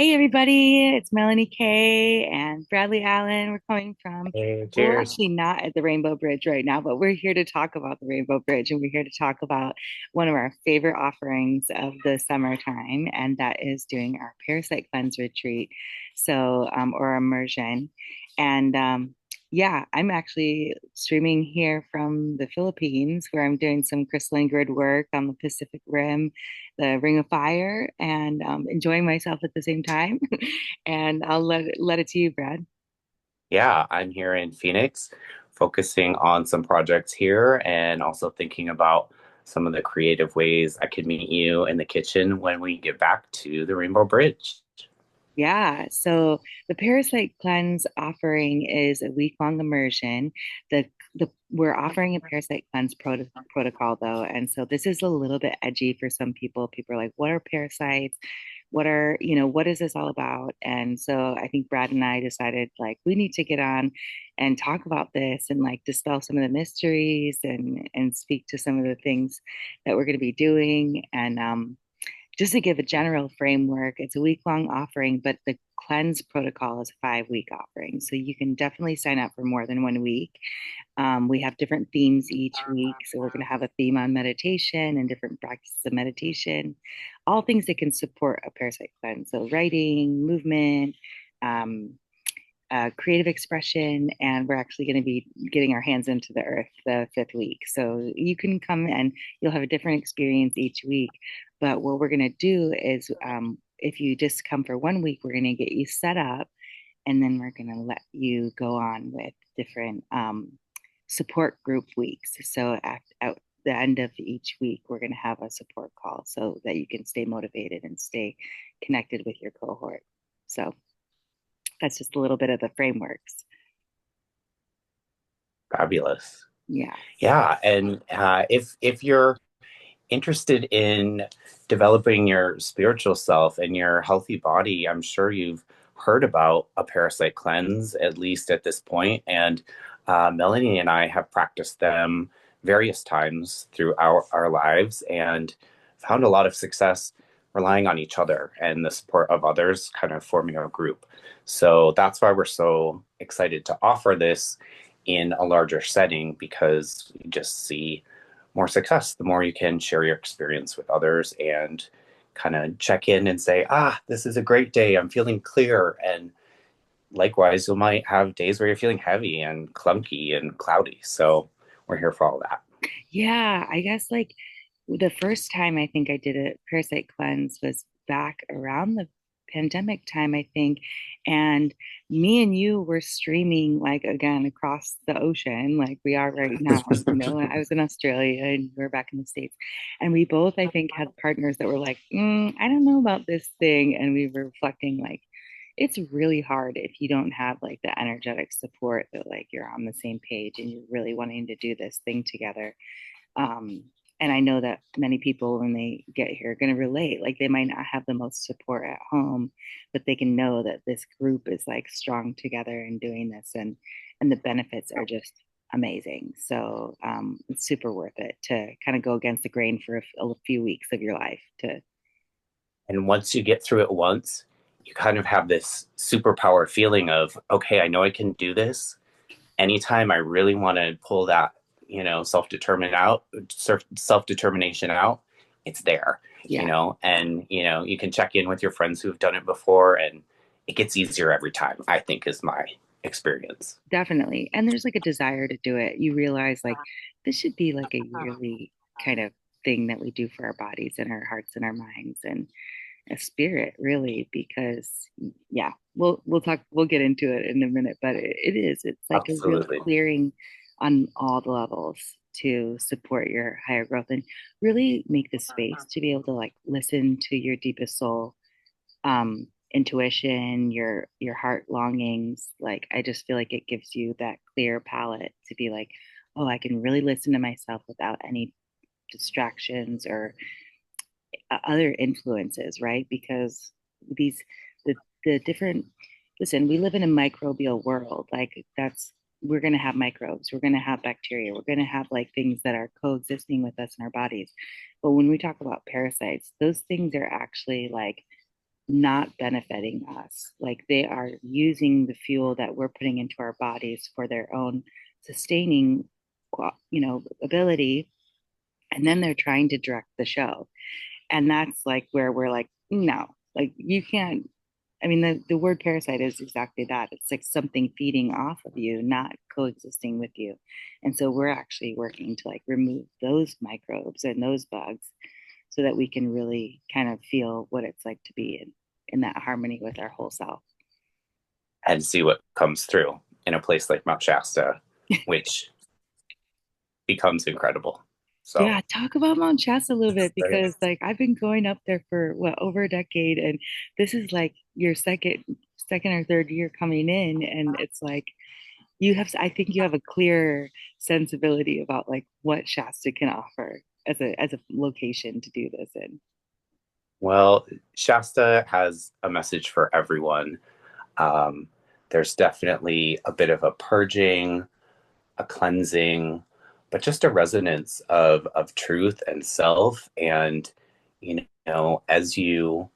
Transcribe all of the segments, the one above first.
Hey everybody, it's Melanie Kay and Bradley Alan. We're coming from, Hey, well, we're cheers. actually not at the Rainbow Bridge right now, but we're here to talk about the Rainbow Bridge and we're here to talk about one of our favorite offerings of the summertime, and that is doing our Parasite Cleanse retreat. Or immersion. And yeah, I'm actually streaming here from the Philippines where I'm doing some crystalline grid work on the Pacific Rim, the Ring of Fire, and enjoying myself at the same time. And I'll let it to you, Brad. Yeah, I'm here in Phoenix, focusing on some projects here and also thinking about some of the creative ways I could meet you in the kitchen when we get back to the Rainbow Bridge. Yeah, so the Parasite Cleanse offering is a week-long immersion. We're offering a Parasite Cleanse protocol though, and so this is a little bit edgy for some people. People are like, "What are parasites? What is this all about?" And so I think Brad and I decided like we need to get on and talk about this and like dispel some of the mysteries and speak to some of the things that we're going to be doing. And just to give a general framework, it's a week-long offering, but the cleanse protocol is a 5-week offering. So you can definitely sign up for more than one week. We have different themes each week. So we're going to have a theme on meditation and different practices of meditation, all things that can support a parasite cleanse. So writing, movement, um, creative expression, and we're actually going to be getting our hands into the earth the 5th week. So you can come and you'll have a different experience each week. But what we're going to do is, if you just come for one week, we're going to get you set up, and then we're going to let you go on with different support group weeks. So at the end of each week, we're going to have a support call so that you can stay motivated and stay connected with your cohort. So that's just a little bit of the frameworks. Fabulous. Yeah. Yeah, and if you're interested in developing your spiritual self and your healthy body, I'm sure you've heard about a parasite cleanse, at least at this point. And Melanie and I have practiced them various times through our lives and found a lot of success relying on each other and the support of others, kind of forming a group. So that's why we're so excited to offer this in a larger setting because we just see more success the more you can share your experience with others and kind of check in and say, this is a great day. I'm feeling clear. And likewise, you might have days where you're feeling heavy and clunky and cloudy. So we're here for all that. Yeah, I guess like the first time I think I did a parasite cleanse was back around the pandemic time, I think. And me and you were streaming like again across the ocean, like we are right now. I was in Australia and you were back in the States. And we both, I think, had partners that were like, I don't know about this thing. And we were reflecting like, it's really hard if you don't have like the energetic support that like you're on the same page and you're really wanting to do this thing together. um, and I know that many people when they get here are going to relate. Like they might not have the most support at home, but they can know that this group is like strong together and doing this, and the benefits are just amazing. So it's super worth it to kind of go against the grain for a few weeks of your life to. And once you get through it once, you kind of have this superpower feeling of, okay, I know I can do this. Anytime I really want to pull that, self determination out, it's there, Yeah, and you can check in with your friends who've done it before, and it gets easier every time. I think is my experience. definitely. And there's like a desire to do it. You realize like this should be like a yearly kind of thing that we do for our bodies and our hearts and our minds and a spirit really, because yeah, we'll get into it in a minute, but it's like a real Absolutely. clearing on all the levels to support your higher growth and really make the space to be able to like listen to your deepest soul, intuition, your heart longings. Like I just feel like it gives you that clear palette to be like, oh, I can really listen to myself without any distractions or other influences, right? Because these the different listen, we live in a microbial world. Like that's we're going to have microbes, we're going to have bacteria, we're going to have like things that are coexisting with us in our bodies. But when we talk about parasites, those things are actually like not benefiting us. Like they are using the fuel that we're putting into our bodies for their own sustaining, ability, and then they're trying to direct the show. And that's like where we're like, no, like you can't. I mean, the word parasite is exactly that. It's like something feeding off of you, not coexisting with you. And so we're actually working to like remove those microbes and those bugs so that we can really kind of feel what it's like to be in that harmony with our whole self. and see what comes through in a place like Mount Shasta, which becomes incredible. So, Yeah, talk about Mount Shasta a little bit because like I've been going up there for what over a decade, and this is like your second or third year coming in, and it's like I think you have a clear sensibility about like what Shasta can offer as a location to do this in. well, Shasta has a message for everyone. Um, there's definitely a bit of a purging, a cleansing, but just a resonance of truth and self. And as you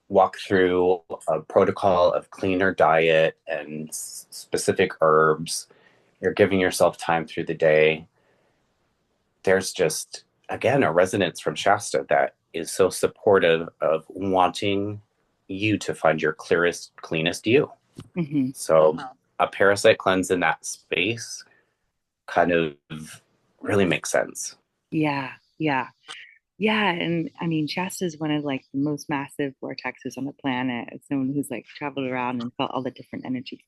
walk through a protocol of cleaner diet and specific herbs, you're giving yourself time through the day. There's just again a resonance from Shasta that is so supportive of wanting you to find your clearest, cleanest you. Hmm. So a parasite cleanse in that space kind of really makes sense. Yeah, yeah. Yeah, and I mean, Shasta is one of like the most massive vortexes on the planet. As someone who's like traveled around and felt all the different energies,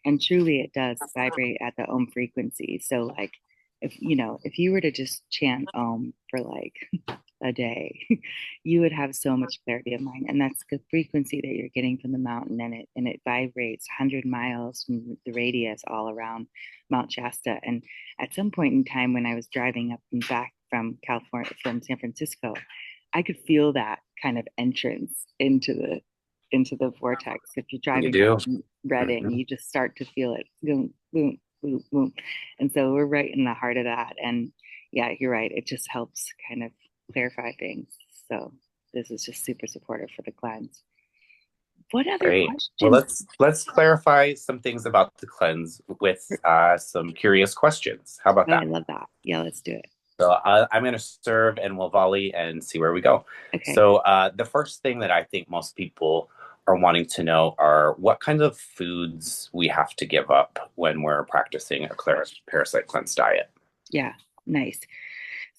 and truly, it does vibrate at the Om frequency. So, like, if you were to just chant Om for like a day, you would have so much clarity of mind, and that's the frequency that you're getting from the mountain, and it vibrates 100 miles from the radius all around Mount Shasta. And at some point in time, when I was driving up and back from San Francisco, I could feel that kind of entrance into the vortex. If you're You driving do. from Reading, Mm-hmm. you just start to feel it boom, boom, boom, boom. And so we're right in the heart of that. And yeah, you're right. It just helps kind of clarify things. So this is just super supportive for the cleanse. What other Great. Well, questions? let's clarify some things about the cleanse with some curious questions. How about Oh, I that? love that. Yeah, let's do it. So I'm going to serve and we'll volley and see where we go. Okay. So the first thing that I think most people are wanting to know are what kinds of foods we have to give up when we're practicing a parasite cleanse diet. Yeah, nice.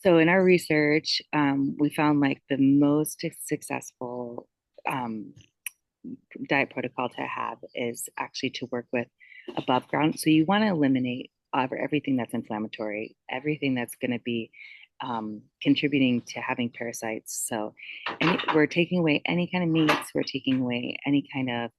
So in our research, we found like the most successful um, diet protocol to have is actually to work with above ground. So you want to eliminate everything that's inflammatory, everything that's going to be contributing to having parasites. So we're taking away any kind of meats, we're taking away any kind of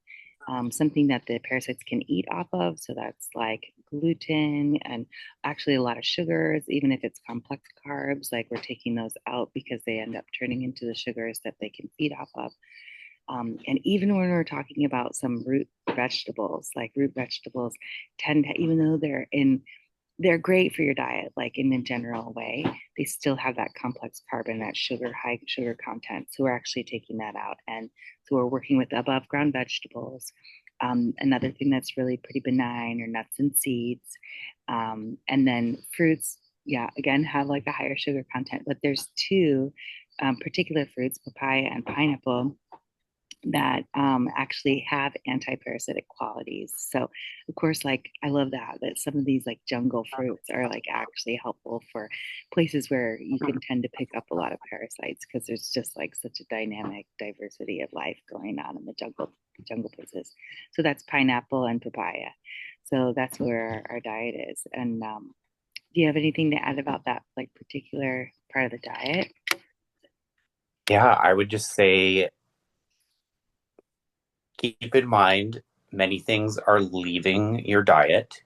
something that the parasites can eat off of. So that's like gluten and actually a lot of sugars, even if it's complex carbs, like we're taking those out because they end up turning into the sugars that they can feed off of. And even when we're talking about some root vegetables tend to, even though they're great for your diet, like in a general way, they still have that complex carbon, that high sugar content. So we're actually taking that out. And so we're working with above ground vegetables. Another thing that's really pretty benign are nuts and seeds. And then fruits, yeah, again, have like a higher sugar content, but there's two particular fruits, papaya and pineapple, that actually have anti-parasitic qualities. So, of course, like I love that some of these like jungle fruits are like actually helpful for places where you can tend to pick up a lot of parasites because there's just like such a dynamic diversity of life going on in the jungle places. So that's pineapple and papaya. So that's where our diet is. And do you have anything to add about that like particular part of the diet? Yeah, I would just say keep in mind many things are leaving your diet,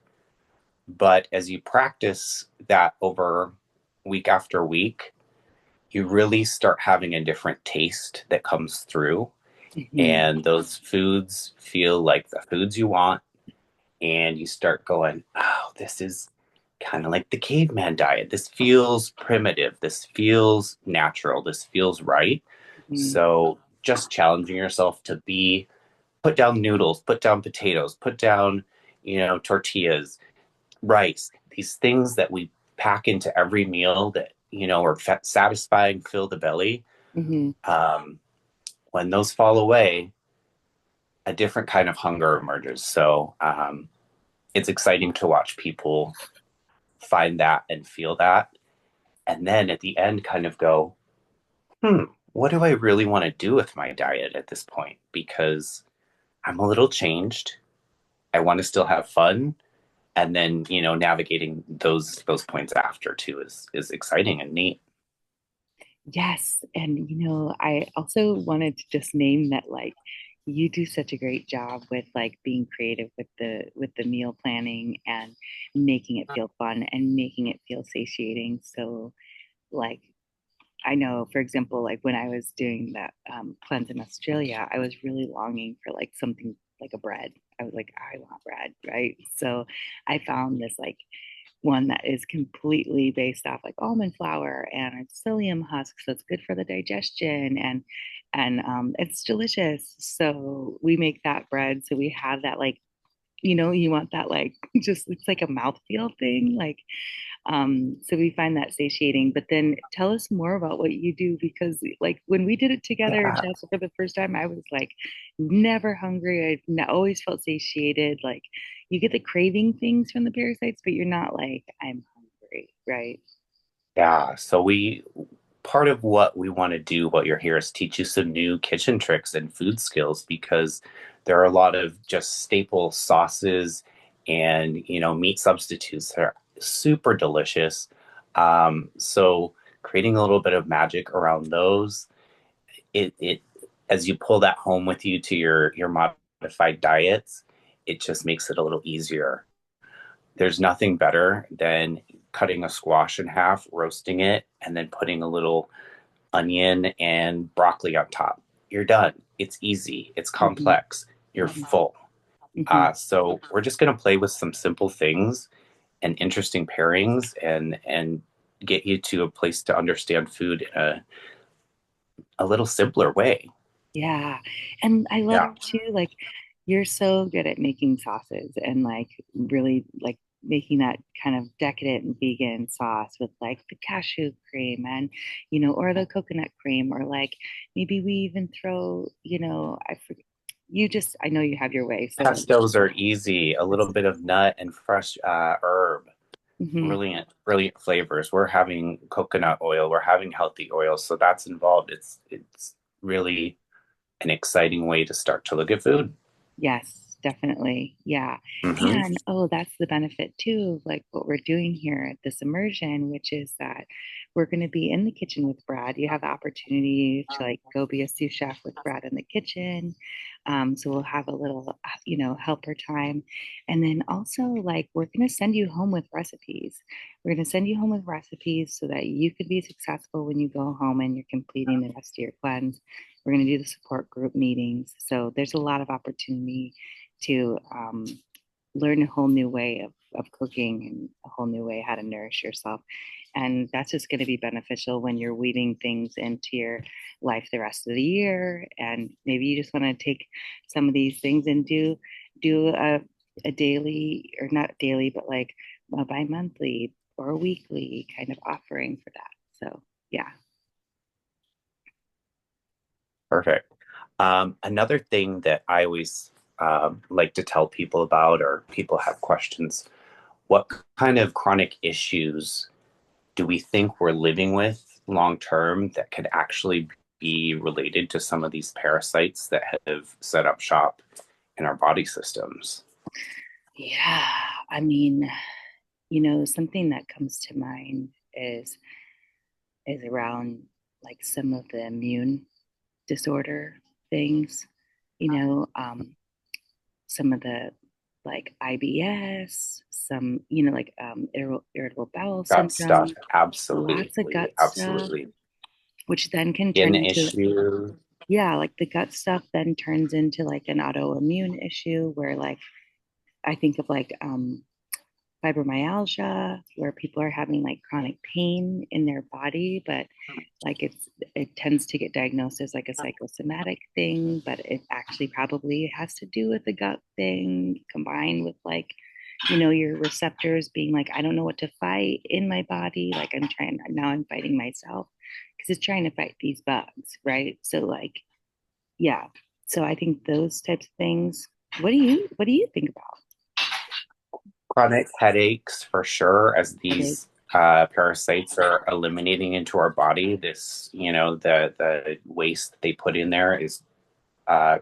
but as you practice that over week after week, you really start having a different taste that comes through. Mm-hmm. And those foods feel like the foods you want. And you start going, oh, this is kind of like the caveman diet. This feels primitive. This feels natural. This feels right. Mm-hmm. So just challenging yourself to be put down noodles, put down potatoes, put down, tortillas, rice, these things that we pack into every meal that, are satisfying, fill the belly. Hmm. Um, when those fall away, a different kind of hunger emerges. So it's exciting to watch people find that and feel that. And then at the end, kind of go, what do I really want to do with my diet at this point? Because I'm a little changed. I want to still have fun. And then, navigating those points after too is exciting and neat. Yes. And, I also wanted to just name that, like, you do such a great job with like being creative with the meal planning and making it feel fun and making it feel satiating. So like I know, for example, like when I was doing that cleanse in Australia, I was really longing for like something like a bread. I was like, I want bread, right? So I found this like one that is completely based off like almond flour and it's psyllium husk, so it's good for the digestion and it's delicious. So we make that bread. So we have that like you want that like just it's like a mouthfeel thing like so we find that satiating. But then tell us more about what you do because like when we did it together in Yeah. Shasta for the first time, I was like never hungry. Always felt satiated. Like you get the craving things from the parasites, but you're not like, I'm hungry, right? Yeah. So part of what we want to do while you're here is teach you some new kitchen tricks and food skills because there are a lot of just staple sauces and, meat substitutes that are super delicious. So creating a little bit of magic around those, it as you pull that home with you to your modified diets, it just makes it a little easier. There's nothing better than cutting a squash in half, roasting it, and then putting a little onion and broccoli on top. You're done. It's easy. It's Hmm. complex. You're Hmm. full. Hmm. So we're just going to play with some simple things and interesting pairings and get you to a place to understand food in a little simpler way. Yeah. And I love Yeah. too, like, you're so good at making sauces and like really like making that kind of decadent vegan sauce with like the cashew cream and, or the coconut cream, or like maybe we even throw, I forget, I know you have your way. So Pastos are easy. A little bit of nut and fresh herb. mhm. Brilliant, brilliant flavors. We're having coconut oil. We're having healthy oils. So that's involved. It's really an exciting way to start to look at food. Yes, definitely. Yeah. Hmm. And oh, that's the benefit too of like what we're doing here at this immersion, which is that we're going to be in the kitchen with Brad. You have the opportunity to like go be a sous chef with Brad in the kitchen. So we'll have a little, helper time. And then also like we're going to send you home with recipes. We're going to send you home with recipes so that you could be successful when you go home and you're completing the rest of your cleanse. We're going to do the support group meetings. So there's a lot of opportunity to learn a whole new way of cooking and a whole new way how to nourish yourself. And that's just going to be beneficial when you're weaving things into your life the rest of the year. And maybe you just want to take some of these things and do a daily or not daily, but like a bi-monthly or a weekly kind of offering for that. So yeah. Perfect. Another thing that I always like to tell people about, or people have questions, what kind of chronic issues do we think we're living with long term that could actually be related to some of these parasites that have set up shop in our body systems? Yeah. I mean, something that comes to mind is around like some of the immune disorder things, you know, some of the like IBS, some, like irritable bowel Gut stuff, syndrome, lots of absolutely, gut stuff, absolutely. which then can turn Skin into, issue, yeah, like the gut stuff then turns into like an autoimmune issue where like I think of like fibromyalgia, where people are having like chronic pain in their body, but like it tends to get diagnosed as like a psychosomatic thing, but it actually probably has to do with the gut thing combined with like, your receptors being like, I don't know what to fight in my body. Like I'm fighting myself because it's trying to fight these bugs, right? So like, yeah. So I think those types of things. What do you think about Chronic headaches for sure, as headache? these parasites are eliminating into our body. This, the waste that they put in there is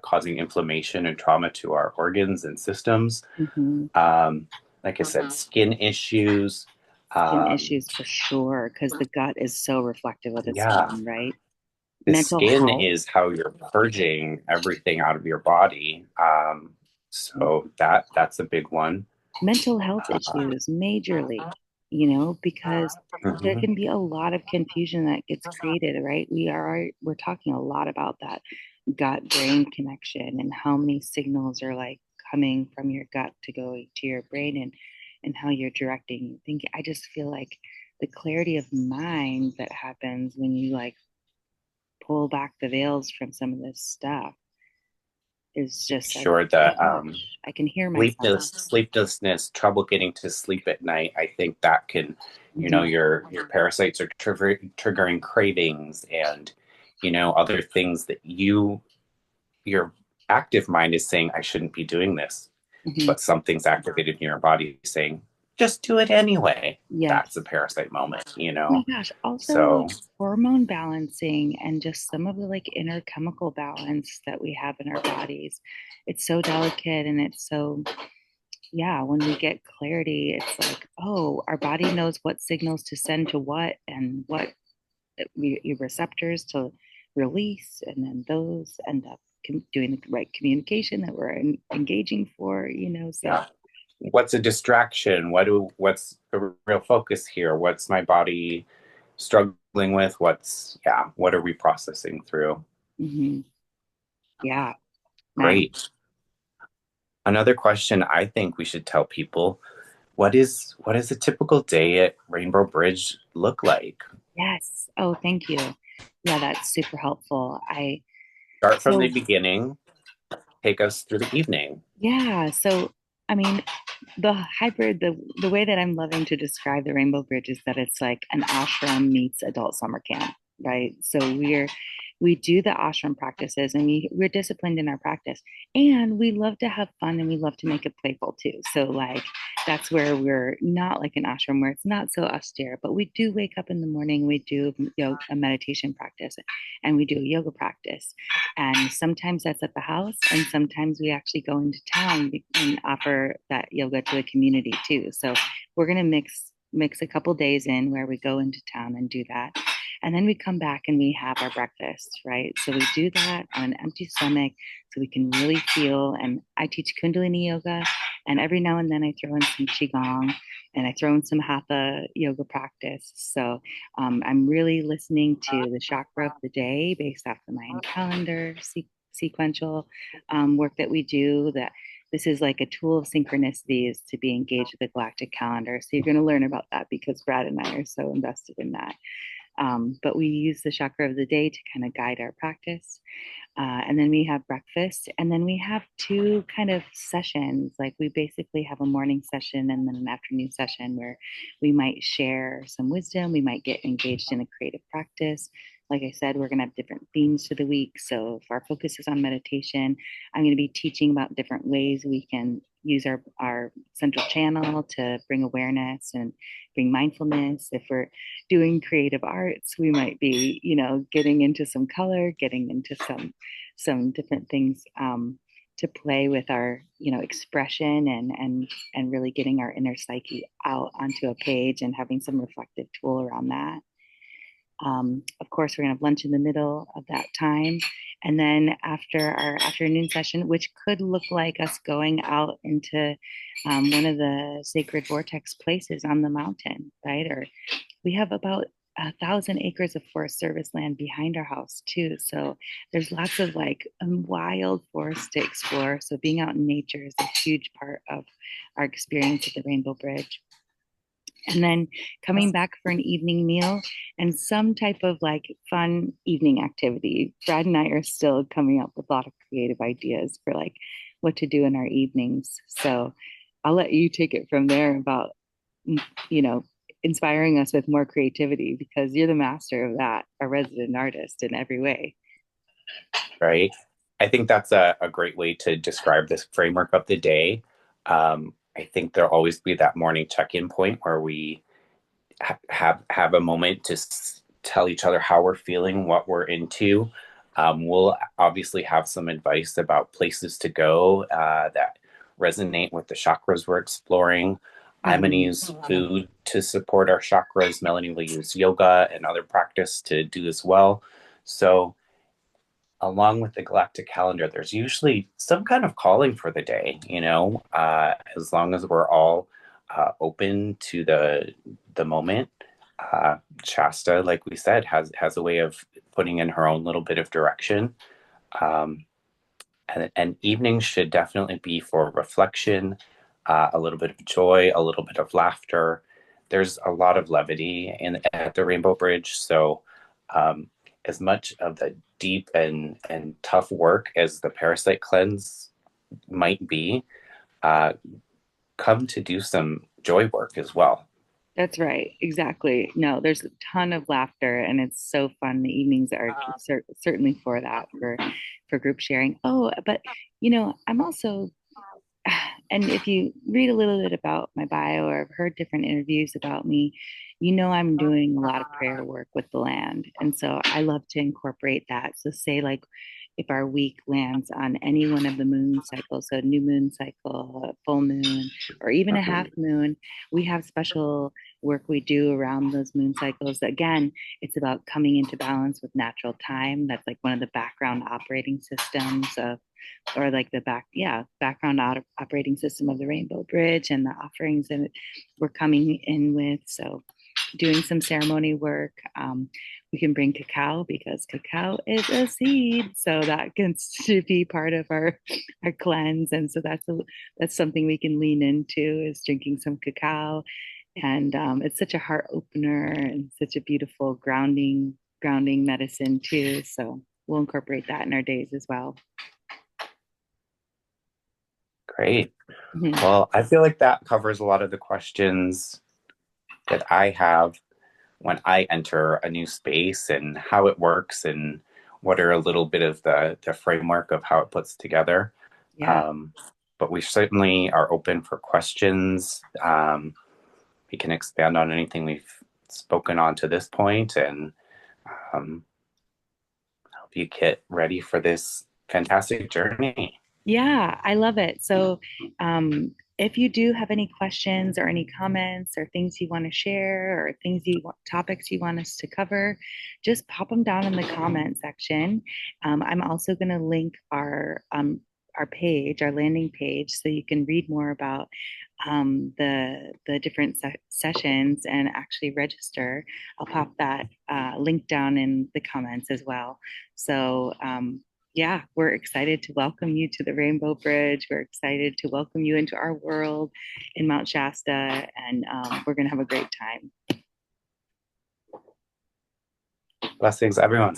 causing inflammation and trauma to our organs and systems. Mm-hmm. Um, like I said, skin issues. Skin Um, issues for sure, because the gut is so reflective of the yeah, skin, right? the Mental skin health, is how you're purging everything out of your body. So that's a big one. mental health Uh, issues majorly, because there mhm. can be a lot of confusion that gets created, right? We're talking a lot about that gut brain connection and how many signals are like coming from your gut to go to your brain and how you're directing thinking. I just feel like the clarity of mind that happens when you like pull back the veils from some of this stuff is just like, Sure, oh the my gosh, I can hear myself. sleeplessness, trouble getting to sleep at night. I think that can, Mhm. your parasites are triggering cravings and, other things that your active mind is saying, I shouldn't be doing this, Mhm. but something's activated in your body saying, just do it anyway. That's a Yes. parasite moment. Oh my gosh. Also, So like hormone balancing and just some of the like inner chemical balance that we have in our bodies. It's so delicate and it's so, yeah, when we get clarity, it's like, oh, our body knows what signals to send to what and what your receptors to release. And then those end up doing the right communication that we're engaging for. So, yeah, what's a distraction? What's the real focus here? What's my body struggling with? What are we processing through? mhm, yeah, nice. Great. Another question I think we should tell people, what is a typical day at Rainbow Bridge look like? Yes. Oh, thank you. Yeah, that's super helpful. Start from the So beginning, take us through the evening. yeah, so I mean, the hybrid, the way that I'm loving to describe the Rainbow Bridge is that it's like an ashram meets adult summer camp, right? So we do the ashram practices and we're disciplined in our practice and we love to have fun and we love to make it playful too. So like that's where we're not like an ashram where it's not so austere, but we do wake up in the morning, we do a meditation practice and we do a yoga practice. And sometimes that's at the house, and sometimes we actually go into town and offer that yoga to the community too. So we're gonna mix a couple days in where we go into town and do that. And then we come back and we have our breakfast, right? So we do that on an empty stomach so we can really feel. And I teach Kundalini yoga, and every now and then I throw in some Qigong and I throw in some Hatha yoga practice. So I'm really listening to the chakra of the day based off the Mayan calendar, sequential work that we do. That this is like a tool of synchronicities to be engaged with the galactic calendar. So you're going to learn about that because Brad and I are so invested in that. But we use the chakra of the day to kind of guide our practice. And then we have breakfast, and then we have two kind of sessions. Like we basically have a morning session and then an afternoon session where we might share some wisdom. We might get engaged in a creative practice. Like I said, we're going to have different themes for the week. So if our focus is on meditation, I'm going to be teaching about different ways we can use our central channel to bring awareness and bring mindfulness. If we're doing creative arts, we might be, getting into some color, getting into some different things to play with our expression and really getting our inner psyche out onto a page and having some reflective tool around that. Of course, we're going to have lunch in the middle of that time. And then after our afternoon session, which could look like us going out into one of the sacred vortex places on the mountain, right? Or we have about 1,000 acres of Forest Service land behind our house too. So there's lots of like wild forest to explore. So being out in nature is a huge part of our experience at the Rainbow Bridge. And then coming back for an evening meal and some type of like fun evening activity. Brad and I are still coming up with a lot of creative ideas for like what to do in our evenings. So I'll let you take it from there about, you know, inspiring us with more creativity because you're the master of that, a resident artist in every way. Right? I think that's a great way to describe this framework of the day. I think there'll always be that morning check-in point where we have a moment to tell each other how we're feeling, what we're into. We'll obviously have some advice about places to go that resonate with the chakras we're exploring. I'm going to Mhm. use food to support our chakras. Melanie will use yoga and other practice to do as well. So, along with the galactic calendar, there's usually some kind of calling for the day, as long as we're all open to the moment. Shasta, like we said, has a way of putting in her own little bit of direction. Um, and evenings should definitely be for reflection, a little bit of joy, a little bit of laughter. There's a lot of levity at the Rainbow Bridge, so um, as much of the deep and tough work as the parasite cleanse might be, uh, come to do some joy work as well. That's right. Exactly. No, there's a ton of laughter and it's so fun. The evenings are certainly for that, for group sharing. Oh, but I'm also and if you read a little bit about my bio or have heard different interviews about me, I'm doing a lot of prayer work with the land. And so I love to incorporate that. So, say, like, if our week lands on any one of the moon cycles, so new moon cycle, a full moon, or even a half moon, we have special work we do around those moon cycles. Again, it's about coming into balance with natural time. That's like one of the background operating systems of or like the background operating system of the Rainbow Bridge and the offerings that we're coming in with. So doing some ceremony work. We can bring cacao because cacao is a seed, so that gets to be part of our cleanse, and so that's something we can lean into is drinking some cacao, and it's such a heart opener and such a beautiful grounding medicine too. So we'll incorporate that in our days as well. Great. Mhm. Well, I feel like that covers a lot of the questions that I have when I enter a new space and how it works and what are a little bit of the framework of how it puts together. Yeah. Um, but we certainly are open for questions. We can expand on anything we've spoken on to this point and um, help you get ready for this fantastic journey. Yeah, I love it. So, if you do have any questions or any comments or things you want to share or topics you want us to cover, just pop them down in the comment section. I'm also going to link our page, our landing page, so you can read more about the different sessions and actually register. I'll pop that link down in the comments as well. So, yeah, we're excited to welcome you to the Rainbow Bridge. We're excited to welcome you into our world in Mount Shasta, and we're going to have a great time. Blessings, everyone.